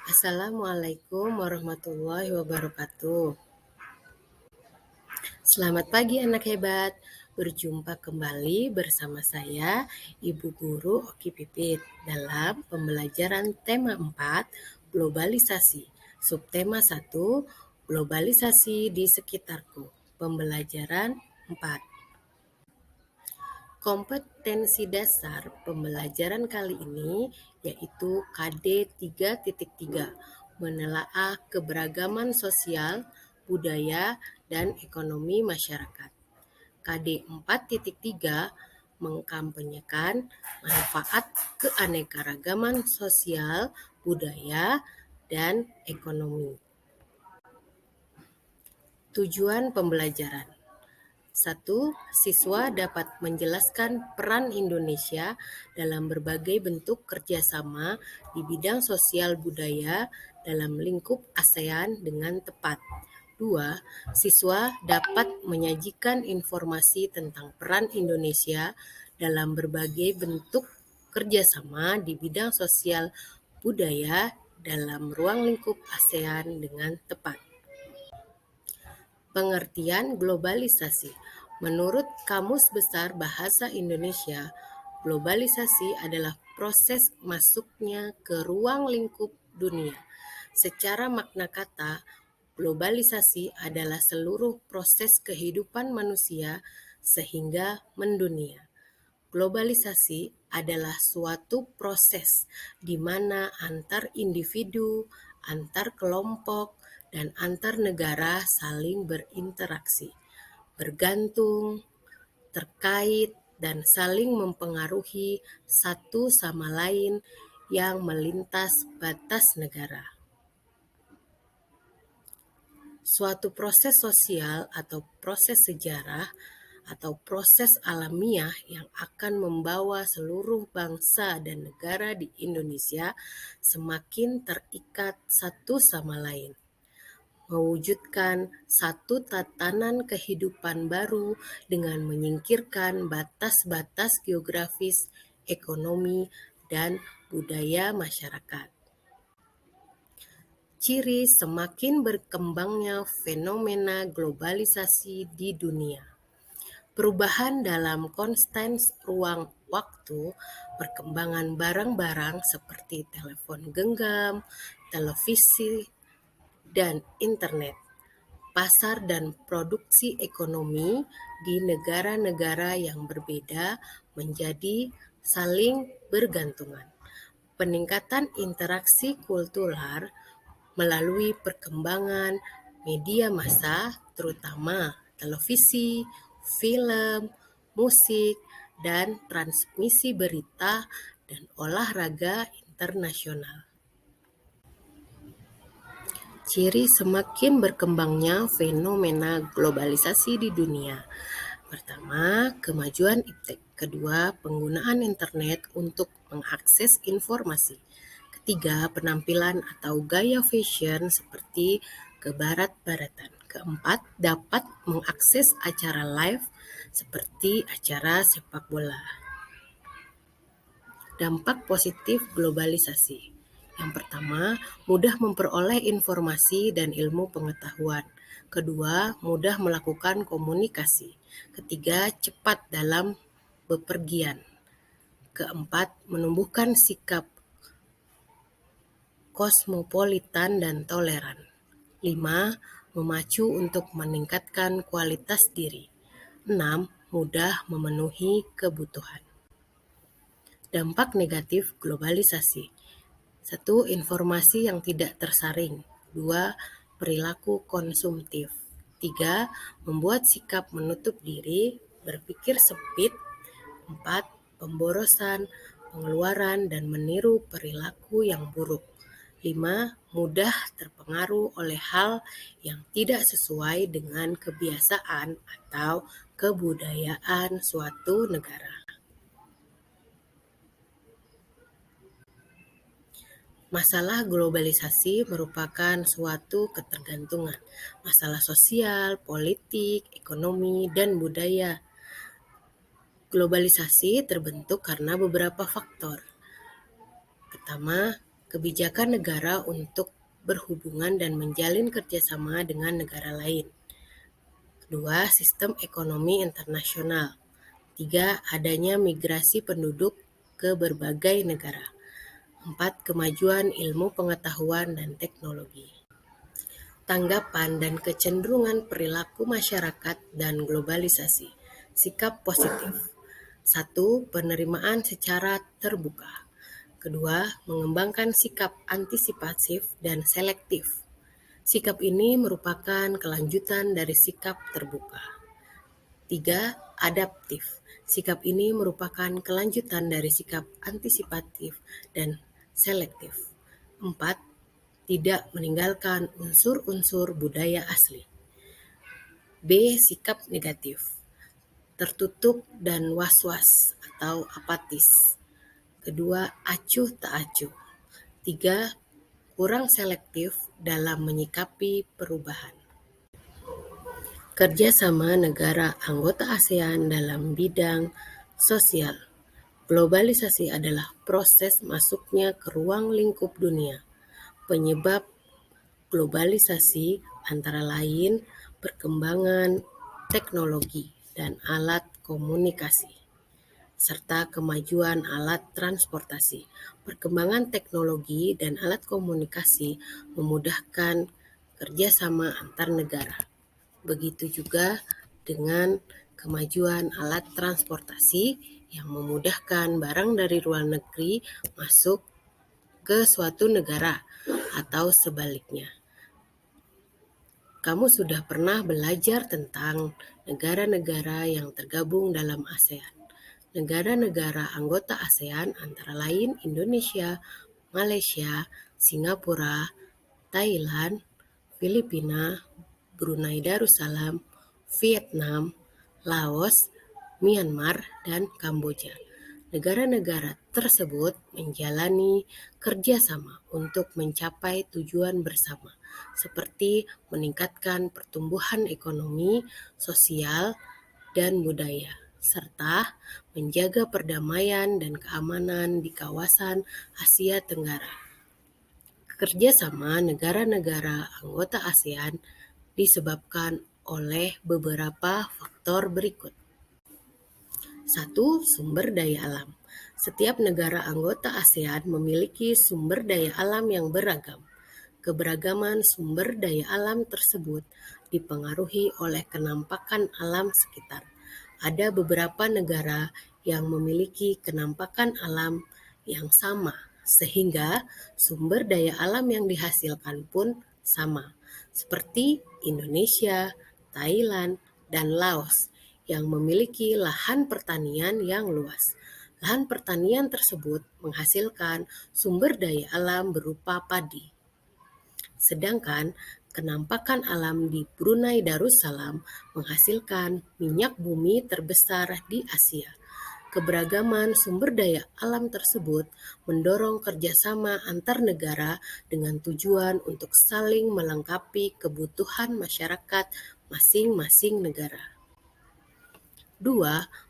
Assalamualaikum warahmatullahi wabarakatuh. Selamat pagi anak hebat. Berjumpa kembali bersama saya, Ibu Guru Oki Pipit, dalam pembelajaran tema 4, globalisasi. Subtema 1, globalisasi di sekitarku. Pembelajaran 4. Kompetensi dasar pembelajaran kali ini yaitu KD 3.3, menelaah keberagaman sosial, budaya, dan ekonomi masyarakat. KD 4.3 mengkampanyekan manfaat keanekaragaman sosial, budaya, dan ekonomi. Tujuan pembelajaran: 1. Siswa dapat menjelaskan peran Indonesia dalam berbagai bentuk kerjasama di bidang sosial budaya dalam lingkup ASEAN dengan tepat. 2. Siswa dapat menyajikan informasi tentang peran Indonesia dalam berbagai bentuk kerjasama di bidang sosial budaya dalam ruang lingkup ASEAN dengan tepat. Pengertian globalisasi. Menurut Kamus Besar Bahasa Indonesia, globalisasi adalah proses masuknya ke ruang lingkup dunia. Secara makna kata, globalisasi adalah seluruh proses kehidupan manusia sehingga mendunia. Globalisasi adalah suatu proses di mana antar individu, antar kelompok, dan antar negara saling berinteraksi, bergantung, terkait, dan saling mempengaruhi satu sama lain yang melintas batas negara. Suatu proses sosial atau proses sejarah atau proses alamiah yang akan membawa seluruh bangsa dan negara di Indonesia semakin terikat satu sama lain, mewujudkan satu tatanan kehidupan baru dengan menyingkirkan batas-batas geografis, ekonomi, dan budaya masyarakat. Ciri semakin berkembangnya fenomena globalisasi di dunia. Perubahan dalam konstan ruang waktu, perkembangan barang-barang seperti telepon genggam, televisi, dan internet, pasar dan produksi ekonomi di negara-negara yang berbeda menjadi saling bergantungan. Peningkatan interaksi kultural melalui perkembangan media massa, terutama televisi, film, musik, dan transmisi berita dan olahraga internasional. Ciri semakin berkembangnya fenomena globalisasi di dunia. Pertama, kemajuan iptek. Kedua, penggunaan internet untuk mengakses informasi. Ketiga, penampilan atau gaya fashion seperti kebarat-baratan. Keempat, dapat mengakses acara live seperti acara sepak bola. Dampak positif globalisasi. Yang pertama, mudah memperoleh informasi dan ilmu pengetahuan. Kedua, mudah melakukan komunikasi. Ketiga, cepat dalam bepergian. Keempat, menumbuhkan sikap kosmopolitan dan toleran. 5. Memacu untuk meningkatkan kualitas diri. 6. Mudah memenuhi kebutuhan. Dampak negatif globalisasi. 1. Informasi yang tidak tersaring. 2. Perilaku konsumtif. 3. Membuat sikap menutup diri, berpikir sempit. 4. Pemborosan, pengeluaran, dan meniru perilaku yang buruk. 5. Mudah terpengaruh oleh hal yang tidak sesuai dengan kebiasaan atau kebudayaan suatu negara. Masalah globalisasi merupakan suatu ketergantungan, masalah sosial, politik, ekonomi, dan budaya. Globalisasi terbentuk karena beberapa faktor. Pertama, kebijakan negara untuk berhubungan dan menjalin kerjasama dengan negara lain. Kedua, sistem ekonomi internasional. Tiga, adanya migrasi penduduk ke berbagai negara. Empat, kemajuan ilmu pengetahuan dan teknologi. Tanggapan dan kecenderungan perilaku masyarakat dan globalisasi. Sikap positif. 1. Penerimaan secara terbuka. Kedua, mengembangkan sikap antisipatif dan selektif. Sikap ini merupakan kelanjutan dari sikap terbuka. 3. Adaptif. Sikap ini merupakan kelanjutan dari sikap antisipatif dan selektif. 4. Tidak meninggalkan unsur-unsur budaya asli. B. Sikap negatif. Tertutup dan was-was atau apatis. Kedua, acuh tak acuh. 3. Kurang selektif dalam menyikapi perubahan. Kerjasama negara anggota ASEAN dalam bidang sosial. Globalisasi adalah proses masuknya ke ruang lingkup dunia. Penyebab globalisasi antara lain perkembangan teknologi dan alat komunikasi, serta kemajuan alat transportasi. Perkembangan teknologi dan alat komunikasi memudahkan kerjasama antar negara. Begitu juga dengan kemajuan alat transportasi yang memudahkan barang dari luar negeri masuk ke suatu negara atau sebaliknya. Kamu sudah pernah belajar tentang negara-negara yang tergabung dalam ASEAN. Negara-negara anggota ASEAN antara lain Indonesia, Malaysia, Singapura, Thailand, Filipina, Brunei Darussalam, Vietnam, Laos, Myanmar, dan Kamboja. Negara-negara tersebut menjalani kerjasama untuk mencapai tujuan bersama, seperti meningkatkan pertumbuhan ekonomi, sosial, dan budaya, serta menjaga perdamaian dan keamanan di kawasan Asia Tenggara. Kerjasama negara-negara anggota ASEAN disebabkan oleh beberapa faktor berikut. 1. Sumber daya alam. Setiap negara anggota ASEAN memiliki sumber daya alam yang beragam. Keberagaman sumber daya alam tersebut dipengaruhi oleh kenampakan alam sekitar. Ada beberapa negara yang memiliki kenampakan alam yang sama, sehingga sumber daya alam yang dihasilkan pun sama, seperti Indonesia, Thailand, dan Laos yang memiliki lahan pertanian yang luas. Lahan pertanian tersebut menghasilkan sumber daya alam berupa padi. Sedangkan kenampakan alam di Brunei Darussalam menghasilkan minyak bumi terbesar di Asia. Keberagaman sumber daya alam tersebut mendorong kerjasama antar negara dengan tujuan untuk saling melengkapi kebutuhan masyarakat masing-masing negara. 2.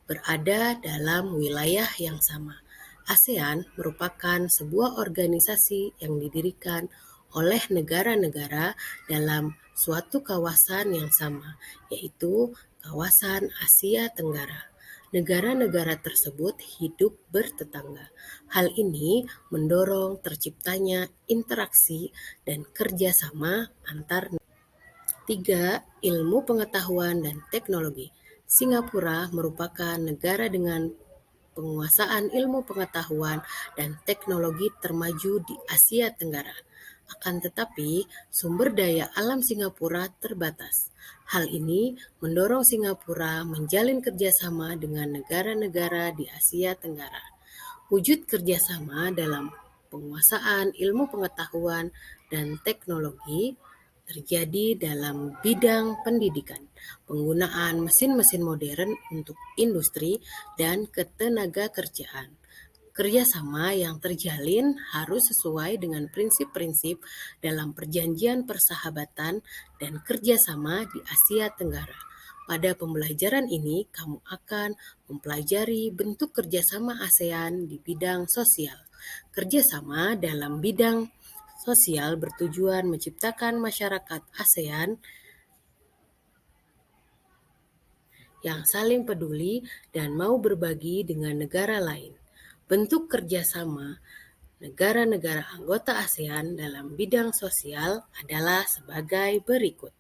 Berada dalam wilayah yang sama. ASEAN merupakan sebuah organisasi yang didirikan oleh negara-negara dalam suatu kawasan yang sama, yaitu kawasan Asia Tenggara. Negara-negara tersebut hidup bertetangga. Hal ini mendorong terciptanya interaksi dan kerjasama antar negara. 3. Ilmu pengetahuan dan teknologi. Singapura merupakan negara dengan penguasaan ilmu pengetahuan dan teknologi termaju di Asia Tenggara. Akan tetapi, sumber daya alam Singapura terbatas. Hal ini mendorong Singapura menjalin kerjasama dengan negara-negara di Asia Tenggara. Wujud kerjasama dalam penguasaan ilmu pengetahuan dan teknologi terjadi dalam bidang pendidikan, penggunaan mesin-mesin modern untuk industri dan ketenagakerjaan. Kerjasama yang terjalin harus sesuai dengan prinsip-prinsip dalam perjanjian persahabatan dan kerjasama di Asia Tenggara. Pada pembelajaran ini, kamu akan mempelajari bentuk kerjasama ASEAN di bidang sosial, Kerjasama dalam bidang sosial bertujuan menciptakan masyarakat ASEAN yang saling peduli dan mau berbagi dengan negara lain. Bentuk kerjasama negara-negara anggota ASEAN dalam bidang sosial adalah sebagai berikut.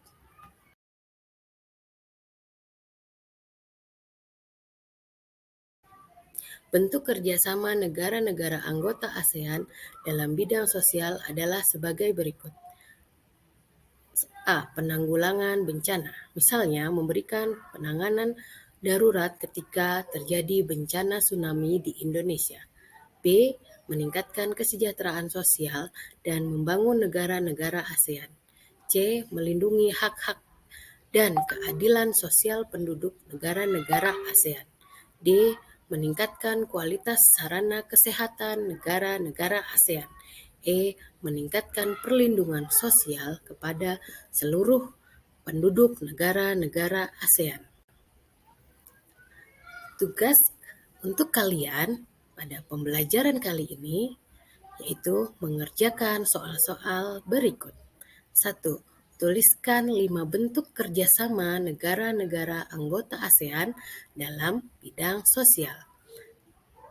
Bentuk kerjasama negara-negara anggota ASEAN dalam bidang sosial adalah sebagai berikut. A. Penanggulangan bencana, misalnya memberikan penanganan darurat ketika terjadi bencana tsunami di Indonesia. B. Meningkatkan kesejahteraan sosial dan membangun negara-negara ASEAN. C. Melindungi hak-hak dan keadilan sosial penduduk negara-negara ASEAN. D. Meningkatkan kualitas sarana kesehatan negara-negara ASEAN. E. Meningkatkan perlindungan sosial kepada seluruh penduduk negara-negara ASEAN. Tugas untuk kalian pada pembelajaran kali ini yaitu mengerjakan soal-soal berikut. 1. Tuliskan 5 bentuk kerjasama negara-negara anggota ASEAN dalam bidang sosial.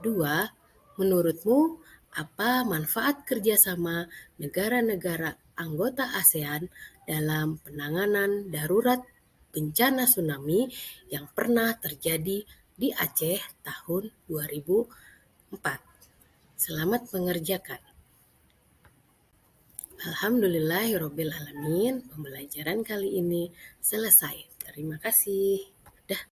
2. Menurutmu, apa manfaat kerjasama negara-negara anggota ASEAN dalam penanganan darurat bencana tsunami yang pernah terjadi di Aceh tahun 2004? Selamat mengerjakan. Alhamdulillahirobbilalamin, pembelajaran kali ini selesai. Terima kasih.